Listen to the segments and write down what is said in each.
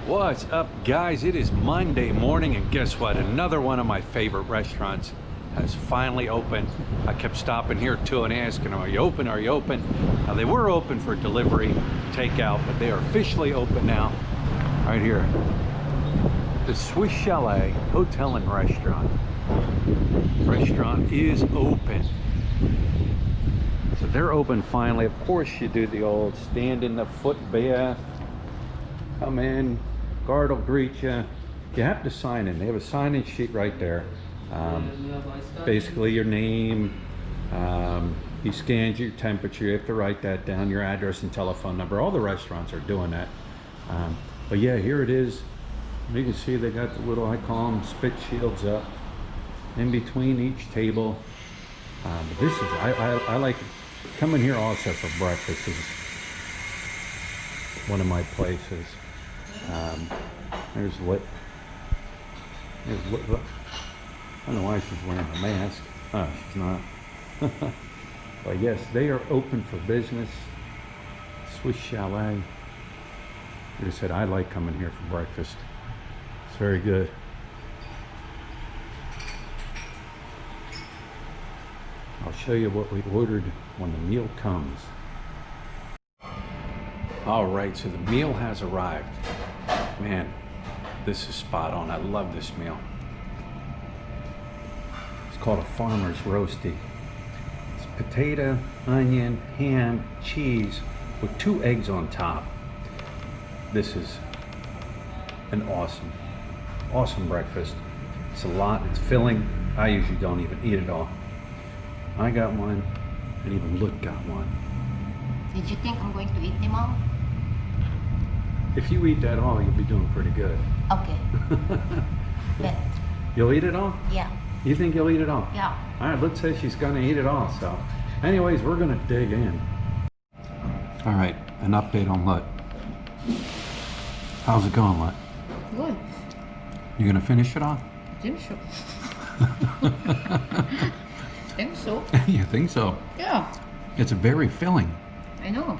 What's up, guys? It is Monday morning, and guess what? Another one of my favorite restaurants has finally opened. I kept stopping here too and asking, are you open? Are you open? Now, they were open for delivery, takeout, but they are officially open now. Right here, the Swiss Chalet Hotel and Restaurant. Restaurant is open. So they're open finally. Of course, you do the old stand in the foot bath. Come in, guard will greet you. You have to sign in. They have a sign-in sheet right there. Basically your name. He scans your temperature. You have to write that down, your address and telephone number. All the restaurants are doing that. But yeah, here it is. You can see they got the little, I call them spit shields up in between each table. But this is, I like coming here also for breakfast. This is one of my places. There's Lit. Look. I don't know why she's wearing a mask. Oh, she's not. But yes, they are open for business. Swiss Chalet. Like I said, I like coming here for breakfast. It's very good. I'll show you what we ordered when the meal comes. All right, so the meal has arrived. Man, this is spot on. I love this meal. It's called a farmer's roasty. It's potato, onion, ham, cheese with 2 eggs on top. This is an awesome breakfast. It's a lot, it's filling. I usually don't even eat it all. I got one, and even Lut got one. Did you think I'm going to eat them all? If you eat that all, you'll be doing pretty good. Okay. Bet. You'll eat it all? Yeah. You think you'll eat it all? Yeah. All right, let's say she's gonna eat it all. So anyways, we're gonna dig in. All right, an update on Lut. How's it going, Lut? Good. You gonna finish it all? I think so. Think so. You think so? Yeah. It's very filling. I know.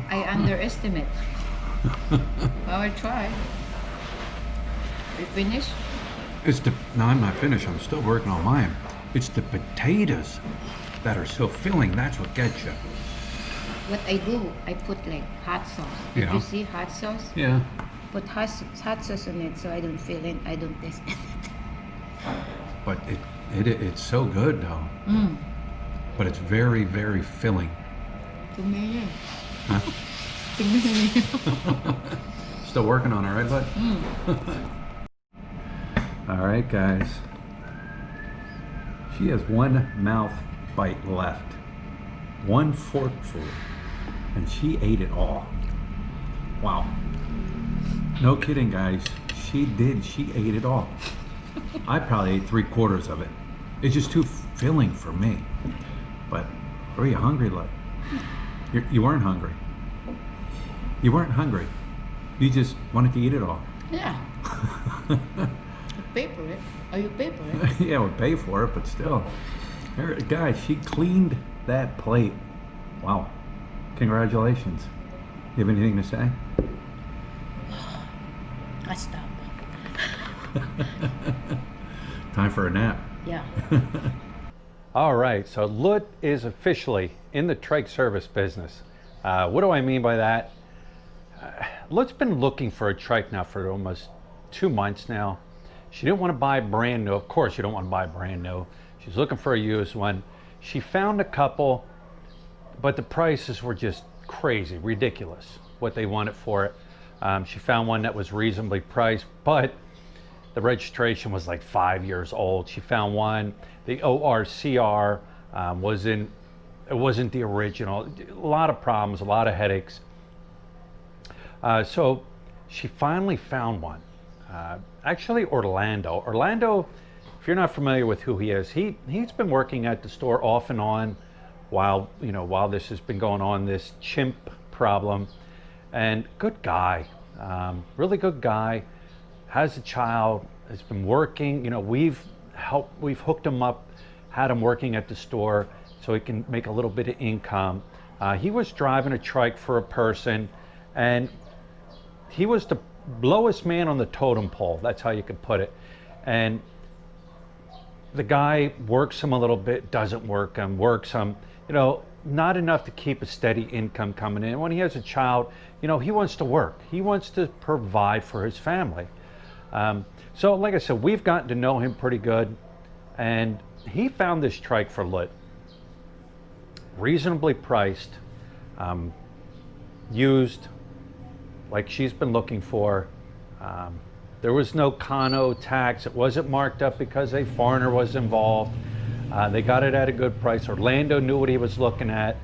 I underestimate. I will try. You finished? No, I'm not finished. I'm still working on mine. It's the potatoes that are so filling. That's what gets you. What I do, I put like hot sauce. Did Yeah. you see hot sauce? Yeah. Put hot sauce on it so I don't feel it. I don't taste it. But it's so good though. Mm. But it's very, very filling. Tumingin. Huh? Tumingin. Still working on it, right, bud? Mm. All right, guys. She has one mouth bite left. 1 forkful. And she ate it all. Wow. No kidding, guys. She did. She ate it all. I probably ate 3/4 of it. It's just too filling for me. But are you hungry, Lut? You weren't hungry. You weren't hungry. You just wanted to eat it all. Yeah. You pay for it. Oh, you pay for it? Yeah, we'll pay for it, but still. Guys, she cleaned that plate. Wow. Congratulations. You have anything to say? I stop. Time for a nap. Yeah. All right, so Lut is officially in the trike service business. What do I mean by that? Lut's been looking for a trike now for almost 2 months now. She didn't want to buy brand new. Of course, you don't want to buy brand new. She's looking for a used one. She found a couple, but the prices were just crazy, ridiculous, what they wanted for it. She found one that was reasonably priced, but the registration was like 5 years old. She found one. The ORCR it wasn't the original. A lot of problems, a lot of headaches. So she finally found one. Actually, Orlando. Orlando, if you're not familiar with who he is, he's been working at the store off and on while this has been going on, this chimp problem. And good guy, really good guy. Has a child. Has been working. We've hooked him up, had him working at the store so he can make a little bit of income. He was driving a trike for a person, and he was the lowest man on the totem pole. That's how you could put it. And the guy works him a little bit, doesn't work him, works him, you know, not enough to keep a steady income coming in. When he has a child, you know, he wants to work. He wants to provide for his family. So like I said, we've gotten to know him pretty good, and he found this trike for Lut. Reasonably priced, used, like she's been looking for. There was no Kano tax. It wasn't marked up because a foreigner was involved. They got it at a good price. Orlando knew what he was looking at,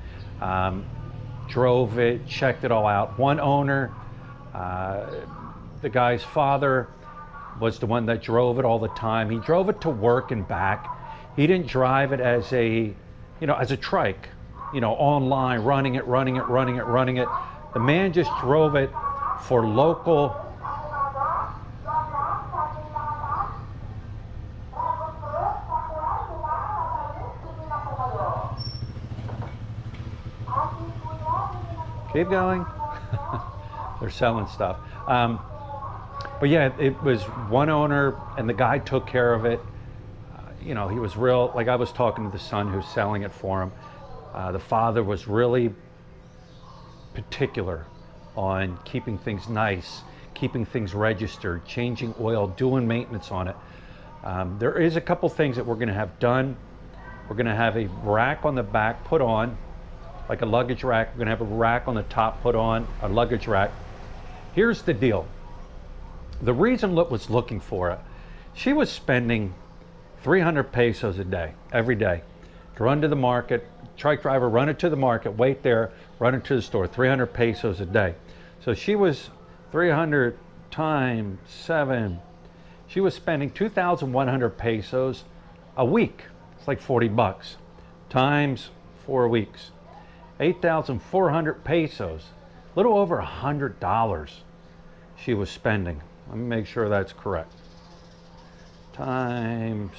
drove it, checked it all out. One owner, the guy's father, was the one that drove it all the time. He drove it to work and back. He didn't drive it as a, you know, as a trike, you know, online, running it. The man just drove it for local. Keep going. They're selling stuff. But yeah, it was one owner, and the guy took care of it. You know, he was real, like I was talking to the son who's selling it for him. The father was really particular on keeping things nice, keeping things registered, changing oil, doing maintenance on it. There is a couple things that we're going to have done. We're going to have a rack on the back put on, like a luggage rack. We're going to have a rack on the top put on, a luggage rack. Here's the deal. The reason Lut was looking for it, she was spending 300 pesos a day, every day, to run to the market, trike driver, run it to the market, wait there, run it to the store, 300 pesos a day. So she was 300 times 7. She was spending 2,100 pesos a week. It's like 40 bucks times 4 weeks. 8,400 pesos, a little over $100 she was spending. Let me make sure that's correct. Times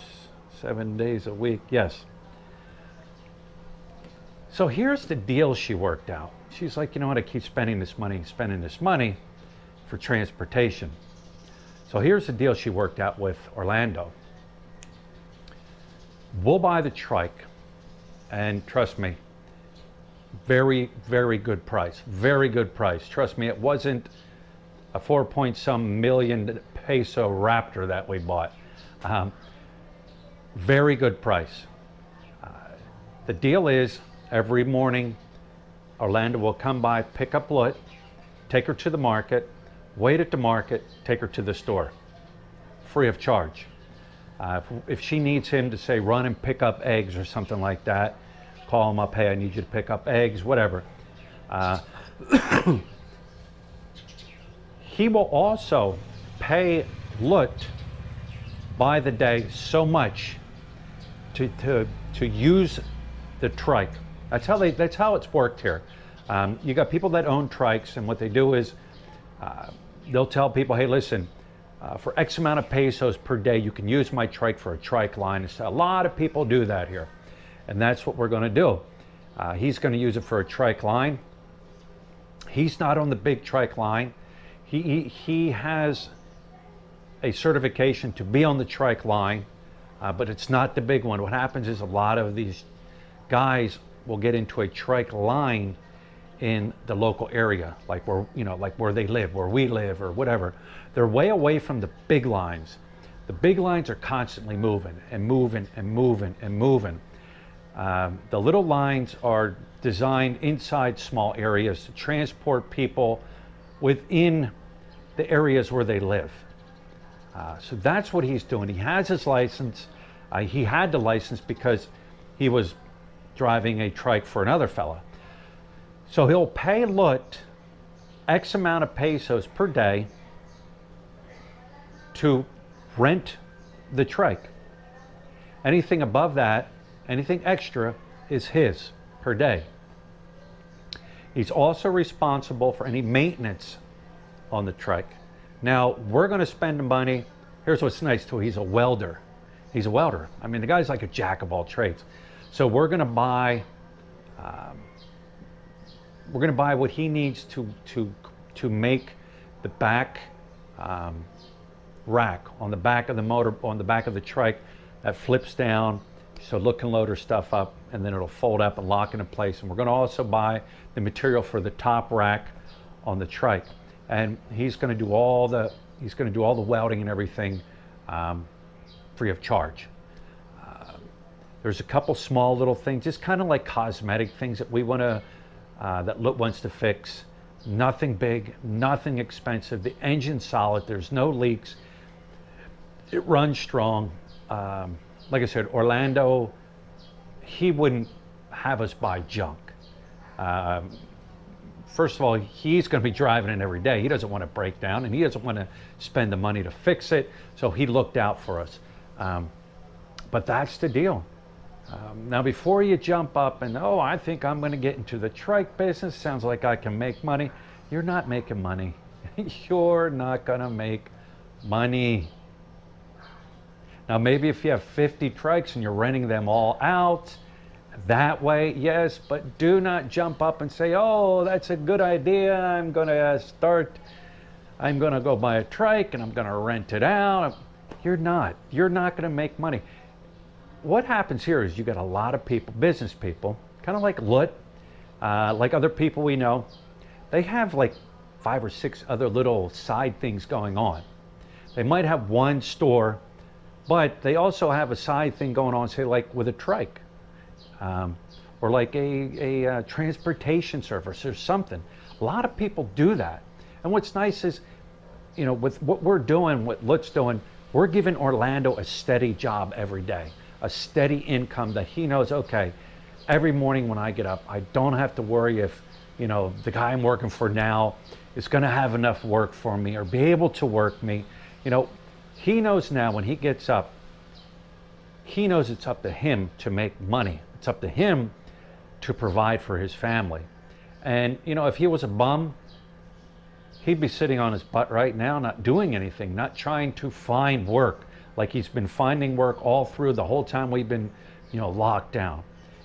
7 days a week, yes. So here's the deal she worked out. She's like, you know what, I keep spending this money for transportation. So here's the deal she worked out with Orlando. We'll buy the trike, and trust me, very, very good price. Very good price. Trust me, it wasn't a 4-point-some million peso Raptor that we bought. Very good price. The deal is, every morning, Orlando will come by, pick up Lut, take her to the market, wait at the market, take her to the store, free of charge. If she needs him to say run and pick up eggs or something like that, call him up, hey, I need you to pick up eggs, whatever. He will also pay Lut by the day so much to use the trike. That's how it's worked here. You got people that own trikes, and what they do is they'll tell people, hey, listen, for X amount of pesos per day, you can use my trike for a trike line. And so a lot of people do that here, and that's what we're going to do. He's going to use it for a trike line. He's not on the big trike line. He has a certification to be on the trike line, but it's not the big one. What happens is a lot of these guys will get into a trike line in the local area, like where they live, where we live, or whatever. They're way away from the big lines. The big lines are constantly moving and moving and moving and moving. The little lines are designed inside small areas to transport people within the areas where they live. So that's what he's doing. He has his license. He had the license because he was driving a trike for another fella. So he'll pay Lut X amount of pesos per day to rent the trike. Anything above that, anything extra, is his per day. He's also responsible for any maintenance on the trike. Now, we're going to spend the money. Here's what's nice too. He's a welder. He's a welder. I mean, the guy's like a jack of all trades. So we're going to buy what he needs to make the back rack on the back of the motor, on the back of the trike, that flips down, so Look can load her stuff up, and then it'll fold up and lock into place. And we're going to also buy the material for the top rack on the trike, and he's going to do all the welding and everything free of charge. There's a couple small little things, just kind of like cosmetic things that we want to, that Lut wants to fix. Nothing big, nothing expensive. The engine's solid. There's no leaks. It runs strong. Like I said, Orlando, he wouldn't have us buy junk. First of all, he's going to be driving it every day. He doesn't want to break down, and he doesn't want to spend the money to fix it. So he looked out for us. But that's the deal. Now, before you jump up and, oh, I think I'm going to get into the trike business, sounds like I can make money. You're not making money. You're not going to make money. Now, maybe if you have 50 trikes and you're renting them all out, that way, yes, but do not jump up and say, oh, that's a good idea. I'm going to go buy a trike and I'm going to rent it out. You're not going to make money. What happens here is you got a lot of people, business people, kind of like Lut, like other people we know. They have like 5 or 6 other little side things going on. They might have one store, but they also have a side thing going on, say like with a trike, or like a transportation service or something. A lot of people do that. And what's nice is, you know, with what we're doing, what Lut's doing, we're giving Orlando a steady job every day. A steady income that he knows, okay, every morning when I get up, I don't have to worry if, you know, the guy I'm working for now is going to have enough work for me or be able to work me. You know, he knows now when he gets up, he knows it's up to him to make money. It's up to him to provide for his family. And, you know, if he was a bum, he'd be sitting on his butt right now, not doing anything, not trying to find work. Like he's been finding work all through the whole time we've been, you know, locked down.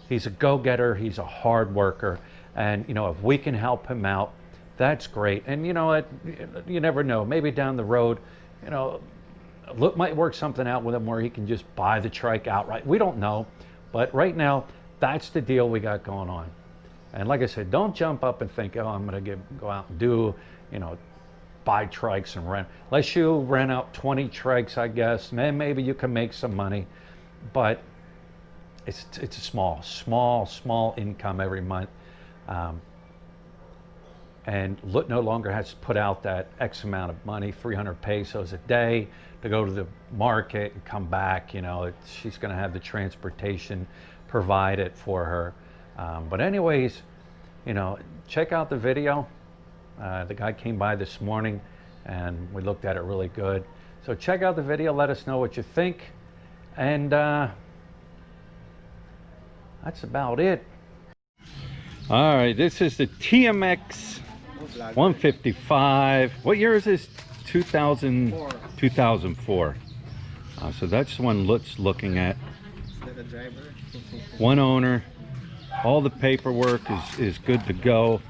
He's a go-getter. He's a hard worker. And, you know, if we can help him out, that's great. And, you know what, you never know. Maybe down the road, you know, Lut might work something out with him where he can just buy the trike outright. We don't know. But right now, that's the deal we got going on. And like I said, don't jump up and think, oh, I'm going to go out and do, you know, buy trikes and rent. Unless you rent out 20 trikes, I guess, then maybe you can make some money. But it's a small income every month. And Lut no longer has to put out that X amount of money, 300 pesos a day, to go to the market and come back. You know, she's going to have the transportation provided for her. But anyways, you know, check out the video. The guy came by this morning and we looked at it really good. So check out the video, let us know what you think. And that's about it. All right, this is the TMX 155. What year is this? 2004. So that's the one Lut's looking at. One owner. All the paperwork is good to go.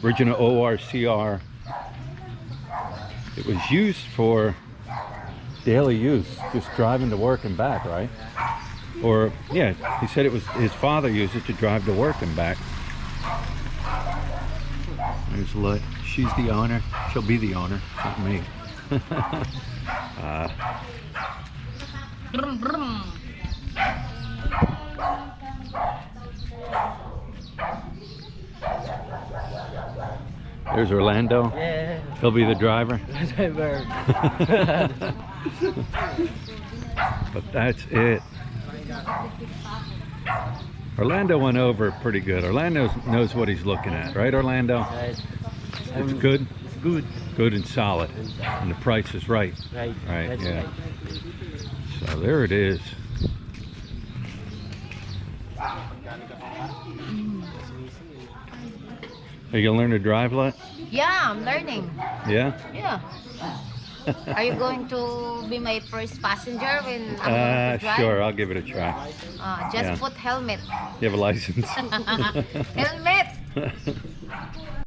Original ORCR. It was used for daily use, just driving to work and back, right? Or, yeah, he said it was his father used it to drive to work and back. There's Lut. She's the owner. She'll be the owner, not me. Brum, brum. There's Orlando. Yeah. He'll be the driver. Driver. But that's it. Orlando went over pretty good. Orlando knows what he's looking at, right, Orlando? Right. It's good? It's good. Good and solid. And the price is right. Right. Right, That's yeah. right. So there it is. Are you gonna learn to drive, Lut? Yeah, I'm learning. Yeah? Yeah. Are you going to be my first passenger when I'm going to drive? Sure, I'll give it a try. Just Yeah. put helmet. You have a license? Helmet!